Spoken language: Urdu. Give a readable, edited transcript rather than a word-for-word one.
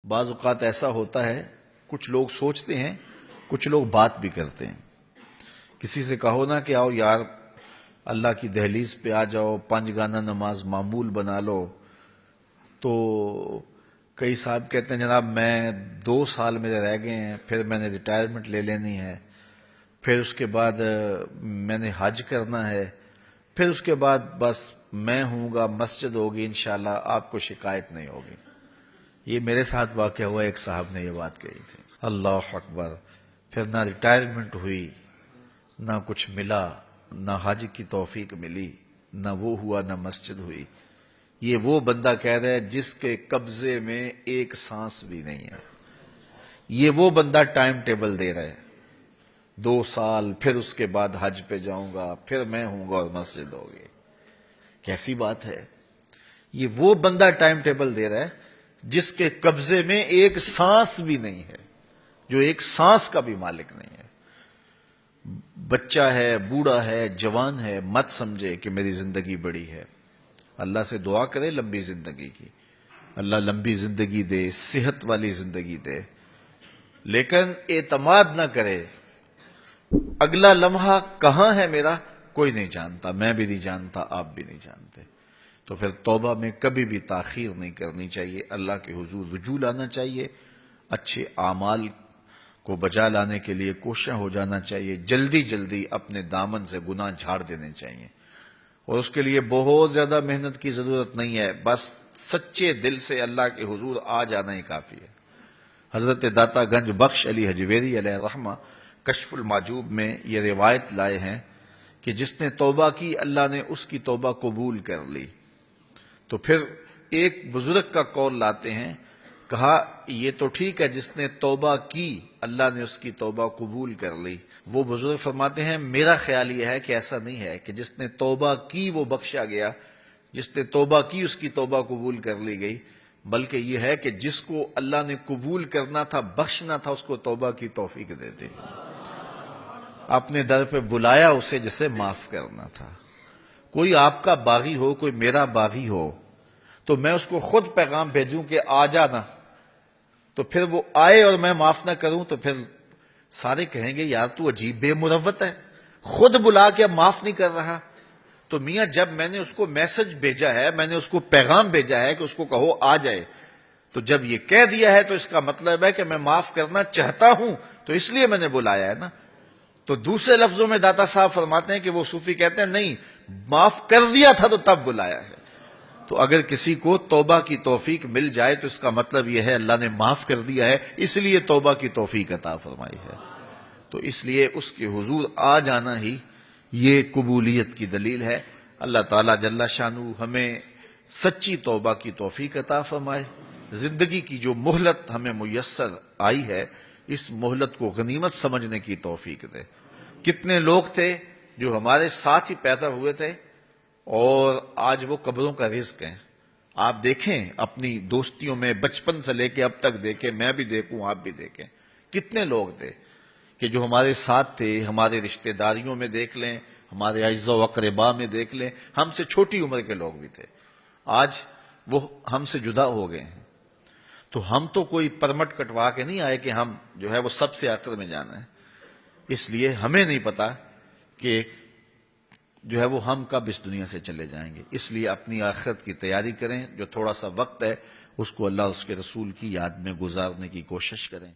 بعض اوقات ایسا ہوتا ہے، کچھ لوگ سوچتے ہیں، کچھ لوگ بات بھی کرتے ہیں۔ کسی سے کہو نا کہ آؤ یار اللہ کی دہلیز پہ آ جاؤ، 5 گانا نماز معمول بنا لو، تو کئی صاحب کہتے ہیں جناب میں 2 سال میرے رہ گئے ہیں، پھر میں نے ریٹائرمنٹ لے لینی ہے، پھر اس کے بعد میں نے حج کرنا ہے، پھر اس کے بعد بس میں ہوں گا، مسجد ہوگی، انشاءاللہ آپ کو شکایت نہیں ہوگی۔ یہ میرے ساتھ واقع ہوا، ایک صاحب نے یہ بات کہی تھی۔ اللہ اکبر! پھر نہ ریٹائرمنٹ ہوئی، نہ کچھ ملا، نہ حج کی توفیق ملی، نہ وہ ہوا، نہ مسجد ہوئی۔ یہ وہ بندہ کہہ رہا ہے جس کے قبضے میں ایک سانس بھی نہیں ہے۔ یہ وہ بندہ ٹائم ٹیبل دے رہا ہے، 2 سال، پھر اس کے بعد حج پہ جاؤں گا، پھر میں ہوں گا اور مسجد ہوگی۔ کیسی بات ہے؟ یہ وہ بندہ ٹائم ٹیبل دے رہا ہے جس کے قبضے میں ایک سانس بھی نہیں ہے، جو ایک سانس کا بھی مالک نہیں ہے۔ بچہ ہے، بوڑھا ہے، جوان ہے، مت سمجھے کہ میری زندگی بڑی ہے۔ اللہ سے دعا کرے لمبی زندگی کی، اللہ لمبی زندگی دے، صحت والی زندگی دے، لیکن اعتماد نہ کرے اگلا لمحہ کہاں ہے میرا کوئی نہیں جانتا، میں بھی نہیں جانتا، آپ بھی نہیں جانتے۔ تو پھر توبہ میں کبھی بھی تاخیر نہیں کرنی چاہیے، اللہ کے حضور رجوع لانا چاہیے، اچھے اعمال کو بجا لانے کے لیے کوشاں ہو جانا چاہیے، جلدی جلدی اپنے دامن سے گناہ جھاڑ دینے چاہیے، اور اس کے لیے بہت زیادہ محنت کی ضرورت نہیں ہے، بس سچے دل سے اللہ کے حضور آ جانا ہی کافی ہے۔ حضرت داتا گنج بخش علی حجویری علیہ رحمہ کشف المحجوب میں یہ روایت لائے ہیں کہ جس نے توبہ کی اللہ نے اس کی توبہ قبول کر لی۔ تو پھر ایک بزرگ کا قول لاتے ہیں، کہا یہ تو ٹھیک ہے جس نے توبہ کی اللہ نے اس کی توبہ قبول کر لی۔ وہ بزرگ فرماتے ہیں میرا خیال یہ ہے کہ ایسا نہیں ہے کہ جس نے توبہ کی وہ بخشا گیا، جس نے توبہ کی اس کی توبہ قبول کر لی گئی، بلکہ یہ ہے کہ جس کو اللہ نے قبول کرنا تھا، بخشنا تھا، اس کو توبہ کی توفیق دیتے، اپنے در پہ بلایا اسے جسے معاف کرنا تھا۔ کوئی آپ کا باغی ہو، کوئی میرا باغی ہو، تو میں اس کو خود پیغام بھیجوں کہ آ جانا، تو پھر وہ آئے اور میں معاف نہ کروں، تو پھر سارے کہیں گے یار تو عجیب بے مروت ہے، خود بلا کے معاف نہیں کر رہا۔ تو میاں جب میں نے اس کو میسج بھیجا ہے، میں نے اس کو پیغام بھیجا ہے کہ اس کو کہو آ جائے، تو جب یہ کہہ دیا ہے تو اس کا مطلب ہے کہ میں معاف کرنا چاہتا ہوں، تو اس لیے میں نے بلایا ہے نا۔ تو دوسرے لفظوں میں داتا صاحب فرماتے ہیں کہ وہ صوفی کہتے ہیں نہیں، معاف کر دیا تھا تو تب بلایا ہے۔ تو اگر کسی کو توبہ کی توفیق مل جائے تو اس کا مطلب یہ ہے اللہ نے معاف کر دیا ہے، اس لیے توبہ کی توفیق عطا فرمائی ہے۔ تو اس لیے اس کے حضور آ جانا ہی یہ قبولیت کی دلیل ہے۔ اللہ تعالیٰ جل شانہ ہمیں سچی توبہ کی توفیق عطا فرمائے، زندگی کی جو مہلت ہمیں میسر آئی ہے اس مہلت کو غنیمت سمجھنے کی توفیق دے۔ کتنے لوگ تھے جو ہمارے ساتھ ہی پیدا ہوئے تھے اور آج وہ قبروں کا رزق ہیں۔ آپ دیکھیں اپنی دوستیوں میں، بچپن سے لے کے اب تک دیکھیں، میں بھی دیکھوں آپ بھی دیکھیں، کتنے لوگ تھے کہ جو ہمارے ساتھ تھے، ہمارے رشتہ داریوں میں دیکھ لیں، ہمارے اعزاء و اقرباء میں دیکھ لیں، ہم سے چھوٹی عمر کے لوگ بھی تھے، آج وہ ہم سے جدا ہو گئے ہیں۔ تو ہم تو کوئی پرمٹ کٹوا کے نہیں آئے کہ ہم جو ہے وہ سب سے آخر میں جانا ہے، اس لیے ہمیں نہیں پتا کہ جو ہے وہ ہم کب اس دنیا سے چلے جائیں گے۔ اس لیے اپنی آخرت کی تیاری کریں، جو تھوڑا سا وقت ہے اس کو اللہ اس کے رسول کی یاد میں گزارنے کی کوشش کریں۔